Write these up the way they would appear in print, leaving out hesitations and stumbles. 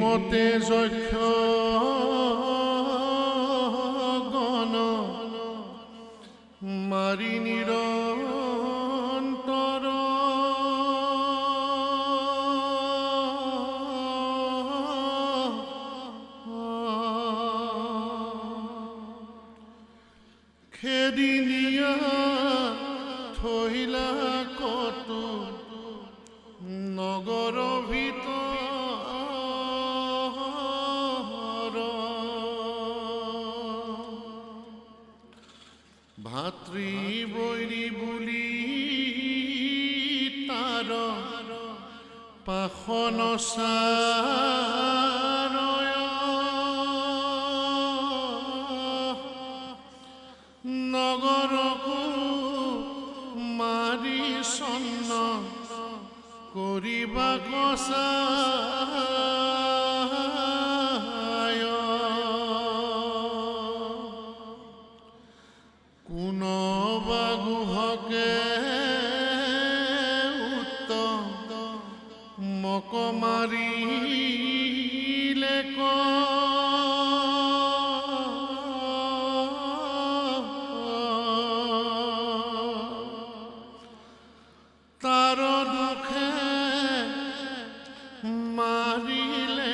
মতে যক্ষ গণ মাৰি নিৰন্তৰ খেদি নিয়া থৈলা কতো নগৰ ভিতৰ ভাতৃ বৈৰী বুলি তাৰ পাখন চাৰয় নগৰকো মাৰি চন্ন কৰিবা কচায় কোনবা গুহকে উত্তমক মাৰিলে তাৰ দুখে মাৰিলে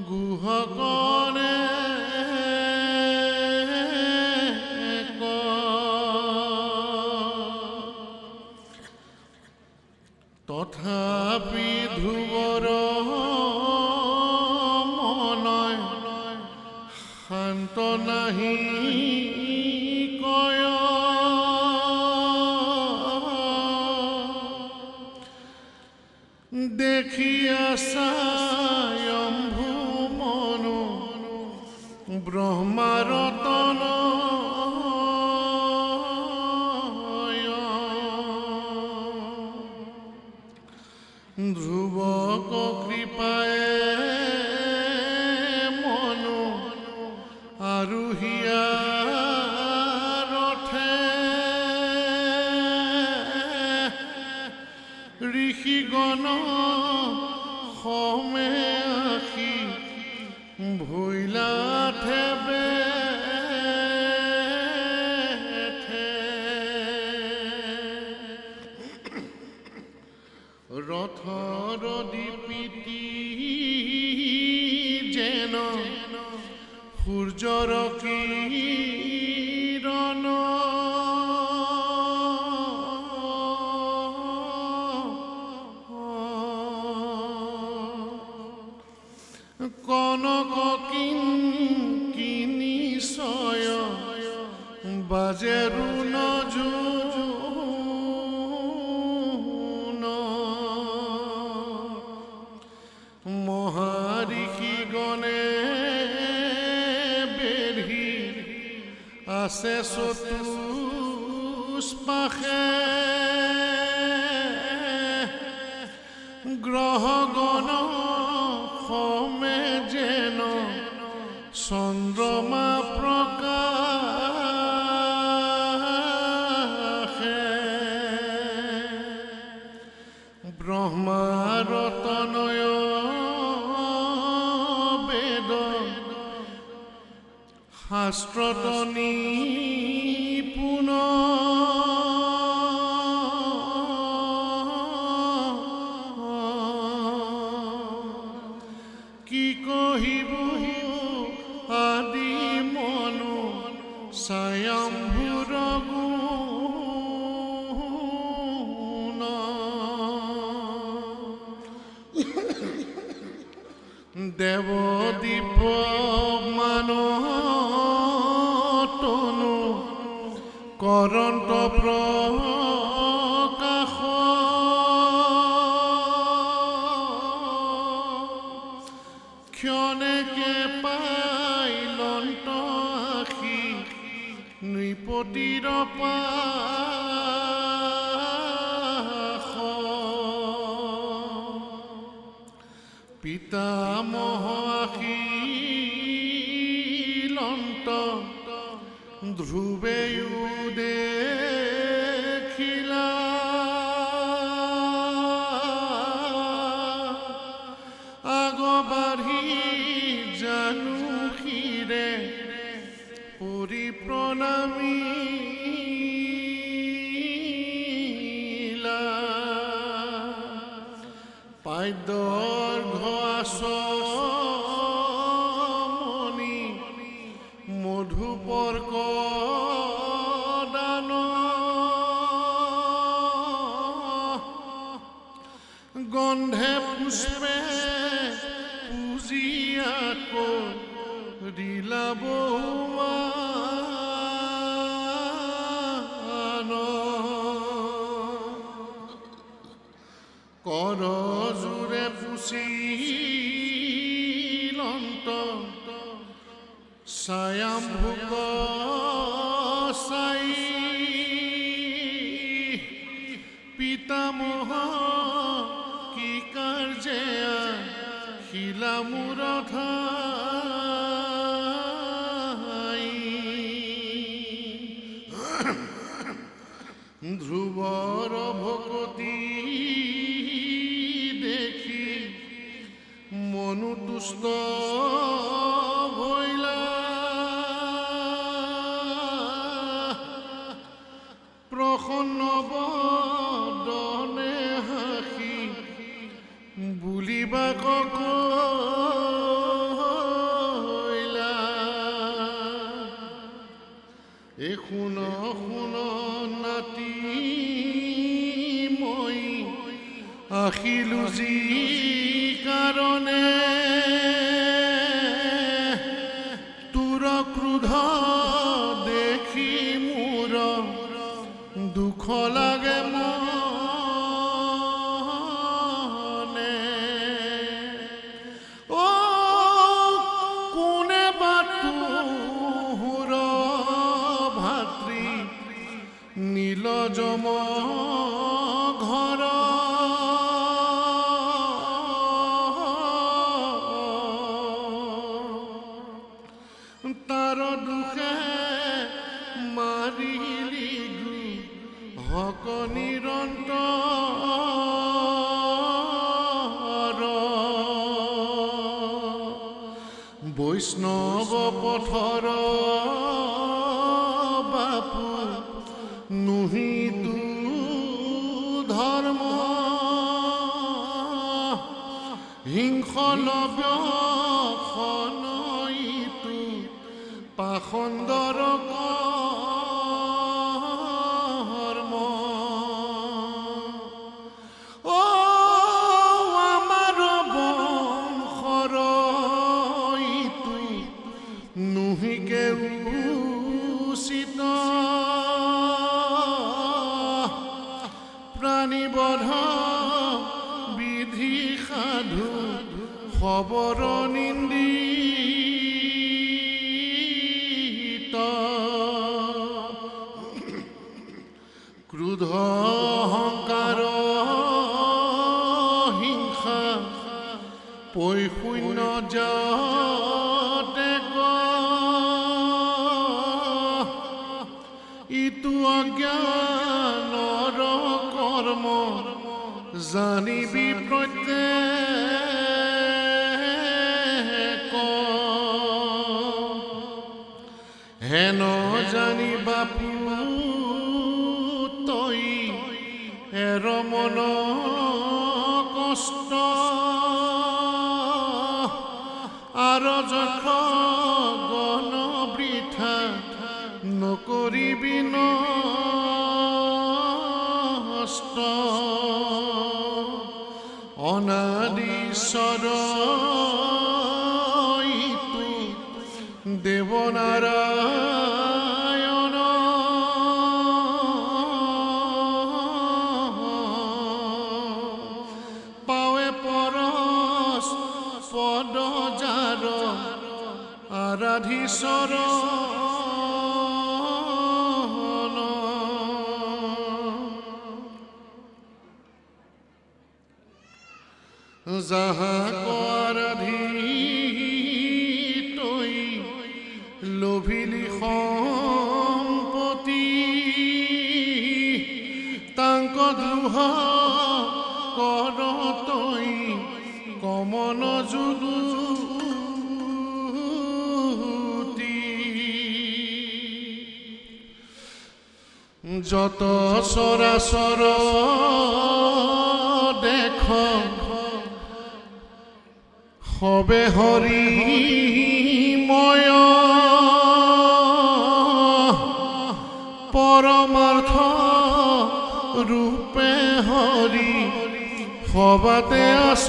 গুহকৰে তথাপি ধ্ৰুৱৰ মনয় শান্ত নাহি কয় দেখিয়া স্বয়ম্ভু মনু ব্ৰহ্মাৰতন ধ্ৰুৱক কৃপায়ে মনু আৰোহিয়া ৰথে ঋষিগণ সমে আশী ভৈলাথে ৰথৰ দীপিতি যেন সূৰ্যৰ কিৰণ কনক কিনিশয় বাজে ৰুণ মহাঋষিগণে বেঢ়ি আছে চতুষ্পাশে গ্ৰহগণ সমে যেন চন্দ্ৰমা প্ৰকাশে ব্ৰহ্মাৰতনয় বেদ শাস্ত্ৰত নিপুণ কি কহিব আদি মনু স্বয়ম্ভুৰ গুণ দেৱদীপ মানতনু কৰন্ত প্ৰকাশ ক্ষণেকে পাইলন্ত আশী নৃপতিৰ পাশ পিতামহ আশীলন্ত ধ্ৰুৱেয়ো দেখিলা আগত পাদ্যৰ ঘাসমণি মধুপৰ্ক দান গন্ধে পুষ্পে পূজিয়াক দিলা বহুমান কৰজোৰে পুচিলন্ত ছায়াম্ভুক চাই পিতামহ কি কাৰ্যে শিলা মূৰঠাই ধ্ৰুৱৰ ভকতি দেখি মনু তুষ্ট ভৈলা প্ৰসন্ন বদনে হাসি বুলিবা কইলা এ শুন শুন নাতি মই আহিলো যি কাৰণে তোৰ ক্ৰোধ দেখি মোৰ দুখ লাগে মনে অ কোনে বাতুৰ ভাতৃ নীলজম ঘৰ তাৰ দুখে মাৰিলি হক নিৰন্তৰ বৈষ্ণৱ পথৰ বাপু নুহিতু ধৰ্ম হিংসলব্যখনইতু পাখণ্ডৰ কৰ্ম অ আমাৰ বংশৰ ইতু নুহিকে উচিত প্ৰাণীবধ বিধি সাধু খবৰ নিন্দিত ক্ৰোধ অহংকাৰ হিংসা পৈশূন্য যাতে ইটো অজ্ঞানৰ কৰ্ম জানিবি প্ৰত্যেক হেন জানি বাপু তই এৰ মন কষ্ট আৰু যখ গণ বৃথা নকৰিবি নষ্ট অনাদিশ্বৰ ইতু দেৱনাৰায়ণ পাৱে পৰশ পদ যাৰ আৰাধীশ্বৰ যাহাক আৰাধি তই লোভিলি সম্পত্তি তাংক দ্ৰোহ কৰ তই কমন যুগুতি যত চৰাচৰ দেখ হবে হৰিময় পৰমাৰ্থ ৰূপে হৰি হবাতে আস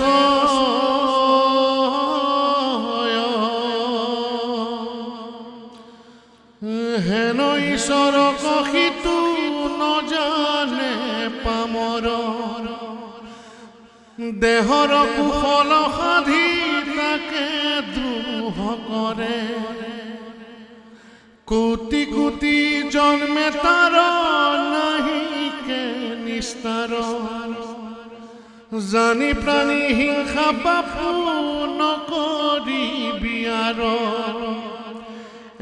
হেন ঈশ্বৰ কহিতু নজানে পামৰ দেহৰ কুশল সাধি তাকে দ্ৰোহ কৰে কোটি কোটি জন্মে তাৰ নাহিকে নিস্তাৰ জানি প্ৰাণী হিংসা পাপু নকৰিবি আৰু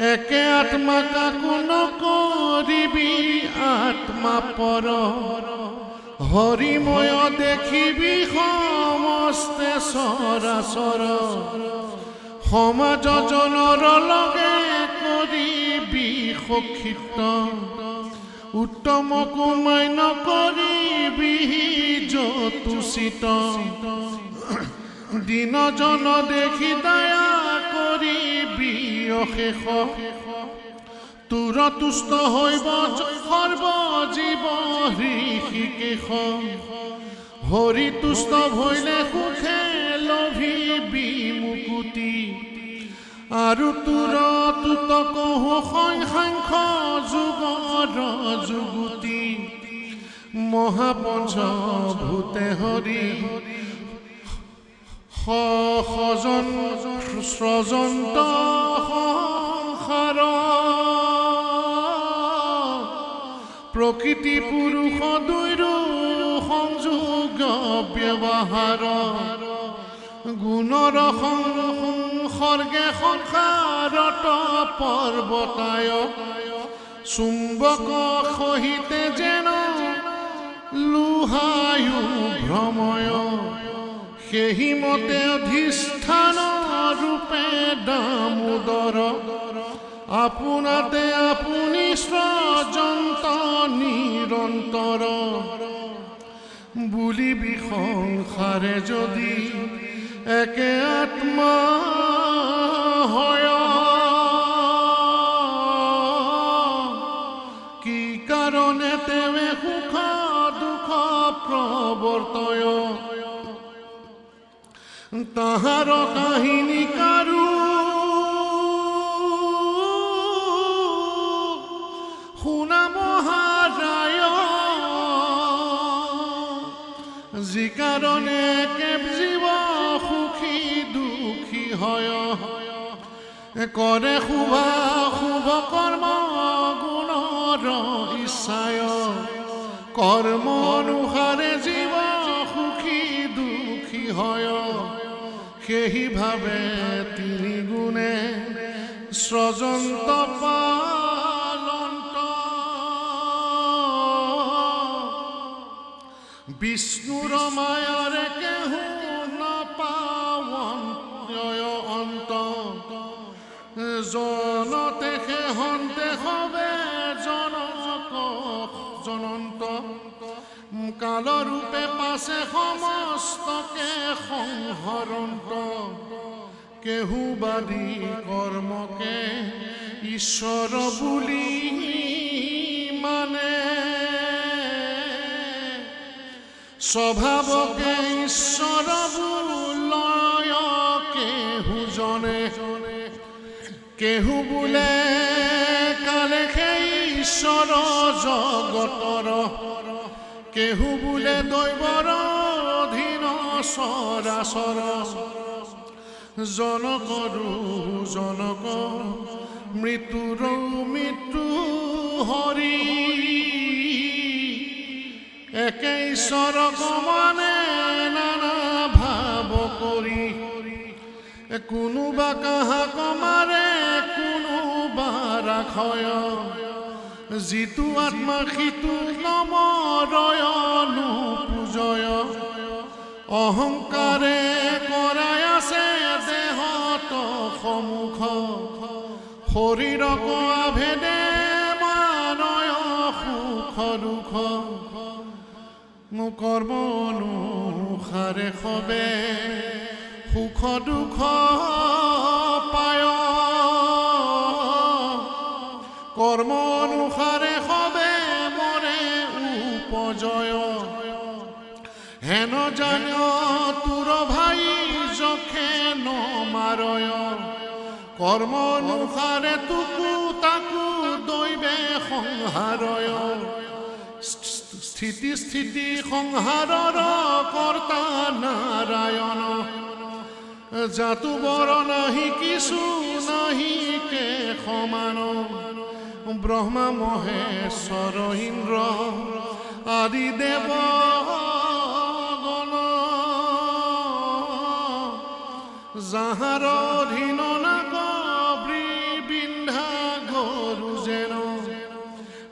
একে আত্মা কাকো নকৰিবি আত্মা পৰ হৰিময় দেখিবি সমস্তে চৰাচৰ সমাজ জনৰ লগে কৰিবি সখিত উত্তম কুমাই নকৰিবি যতুচিত দিনজন দেখি দয়া কৰিবি অশেষ তোৰ তুষ্ট হৈব সৰ্বজীৱ ঋষিকেশ হৰি তুষ্ট ভৈলে সুখে লভিবি মুকুতি আৰু তোৰ তুত কহো সংখ্য যুগৰ যুগুতি মহাপঞ্চভূতে হৰি সজন স্ৰজন্ত সংসাৰ প্ৰকৃতি পুৰুষ দুইৰো সংযোগ ব্যৱহাৰ গুণৰ সংসৰ্গে সংসাৰত পৰ্বতায় চুম্বক সহিতে যেন লোহায়ু ভ্ৰময় সেই মতে অধিষ্ঠান ৰূপে দামোদৰ আপোনাতে আপুনি স্ৰজন্ত নিৰন্তৰ বুলিবি সংসাৰে যদি একে আত্মা হয় কি কাৰণে তেৱে সুখ দুখ প্ৰৱৰ্তয় তাহাৰ কাহিনী কাৰো শুনা মহাৰায় যি কাৰণে কেব জীৱ সুখী দুখী হয় কৰে শুভ কৰ্ম গুণৰ ইচ্ছায় কৰ্ম অনুসাৰে জীৱ সুখী দুখী হয় সেই ভাৱে তিনি গুণে স্ৰজন্ত পালন্ত বিষ্ণুৰ মায়াৰে কেহু নাপাৱন্ত্যয় অন্ত জনতে সেহন্তে হবে জনন্ত কালৰূপে পাছে সমস্তকে সংহৰন্ত কেহু বাদী কৰ্মকে ঈশ্বৰ বুলি মানে স্বভাৱকে ঈশ্বৰ বুলয় কেহু জনে কেহু বোলে কালে সেই ঈশ্বৰ জগতৰ কেহু বোলে দৈৱৰ অধীন চৰাচৰ জনকৰো জনক মৃত্যুৰো মৃত্যু হৰি একে ঈশ্বৰক মানে নানা ভাৱ কৰি কোনোবা কাহাক মাৰে কোনোবা ৰাখয় যিটো আত্মা সিটো নমৰয় নুপূজয় অহংকাৰে কৰাই আছে দেহত সমুখ শৰীৰক আভেদে মানয় সুখ দুখ কৰ্ম অনুসাৰে সবে সুখ দুখ পায় কৰ্ম অনুসাৰে সবে মৰে উপজয় হেন জান তোৰ ভাই যখে নমাৰয় কৰ্ম অনুসাৰে তুকু তাকু দৈবে সংহাৰয় স্থিতি স্থিতি সংহাৰৰ কৰ্তা নাৰায়ণ জাতু বৰ নাহি কিছু নাহি কে সমান ব্ৰহ্মা মহেশ্বৰ ইন্দ্ৰ আদি দেৱ যাহাৰ অধীন নাগ বৃন্দ গৰু যেন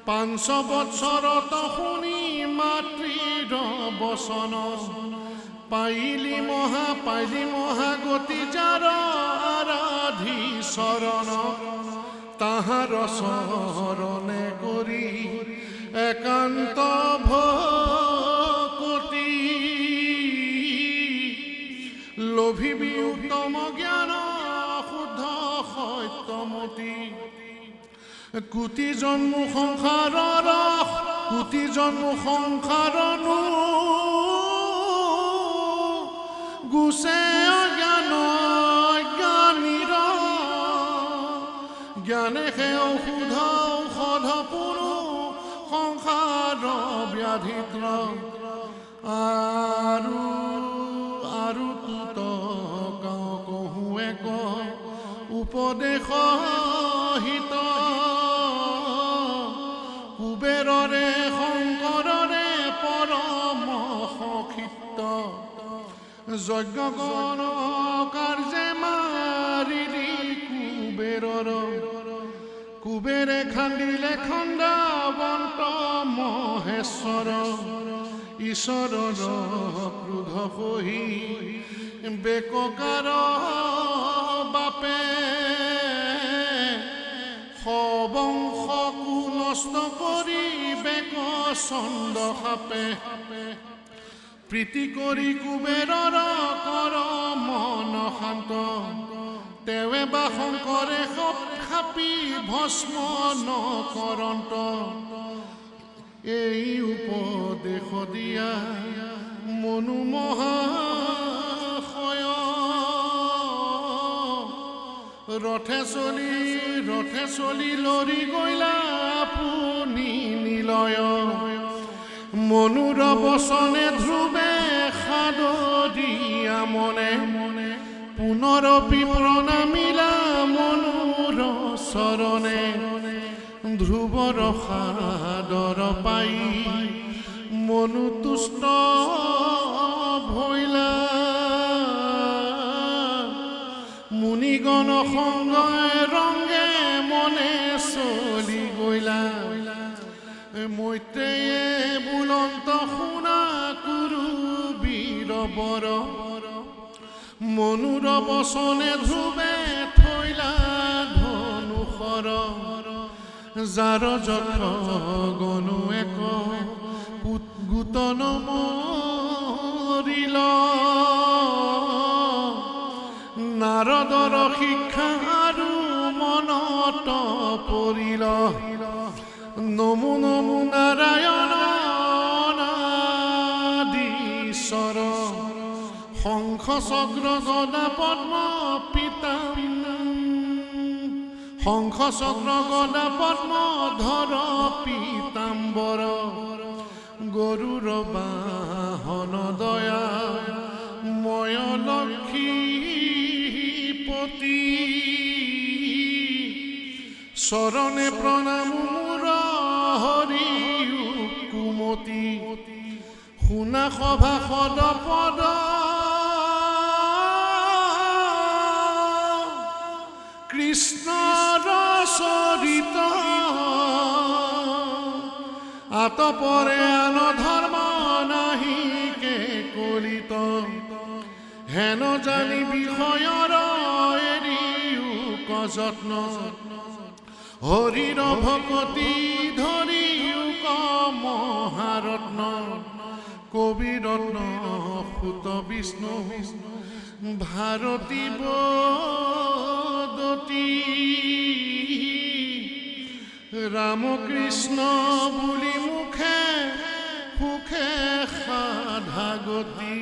500 বৎসৰত শুনি মাতৃৰ বচন পাইলি মহাগতি যাৰ আৰাধি চৰণ তাহাৰ চৰণে কৰি একান্ত ভকতি লোভিবি উত্তম জ্ঞান শুদ্ধ সত্যমতি কোটি জন্ম সংসাৰৰ কোটি জন্ম সংসাৰৰ গুছে অজ্ঞান জ্ঞানীৰ জ্ঞানে সে ঔষধ ঔষধ পুৰু সংসাৰ ব্যাধিত্ৰ আৰু তুত কহু এক উপদেশ হিত কুবেৰৰে শংকৰৰে পৰম সখিত যজ্ঞ গণ কাৰ্যে মাৰি কুবেৰে খান্দিলে খণ্ডাবন্ত মহেশ্বৰ ঈশ্বৰৰ ক্ৰোধ সহি বেককাৰ বাপে সবংশকো নষ্ট কৰি বেক চন্দ সাপে প্ৰীতি কৰি কুবেৰৰ কৰ মন শান্ত তেৱে বা শংকৰে খাপি ভস্ম নকৰন্ত এই উপদেশ দিয়া মনু মহাশয় ৰথে চলি লৰি গইলা আপুনি নিলয় মনুৰ বচনে ধ্ৰুৱে সাদৰিয়া মনে পুনৰপি প্ৰণামিলা মনুৰ চৰণে ধ্ৰুৱৰ সাদৰ পাই মনু তুষ্ট ভৈলা মুনিগণ সংগই ৰংগে মনে চলি গইলা মৈত্ৰেয়ে বুলন্ত শুনা কুৰু বীৰবৰ মনুৰ বচনে ধ্ৰুৱে থৈলা ধনুষৰ যাৰ যথ গণু এক গোট নমৰিল নাৰদৰ শিক্ষা আৰু মনত পৰিল নমো নমো নাৰায়ণ নাদীশ্বৰ শংখ চক্ৰ গদা পদ্ম ধৰ পীতাম্বৰ গৰুৰ বাহন দয়া ময় লক্ষ্মীপতি চৰণে প্ৰণাম মোৰ হৰি কুমতি শুনা সভা সদ পদ কৃষ্ণৰ চৰিত আতপৰে আন ধৰ্ম নাহি কে কলিত হেন জানি বিষয়ৰ এৰিও কযত্ন হৰিৰ ভকতি ধৰিও মহাৰত্ন কবিৰত্ন সুত বিষ্ণু ভাৰতী বদতি ৰামকৃষ্ণ বুলি মুখে সুখে সাধা গতি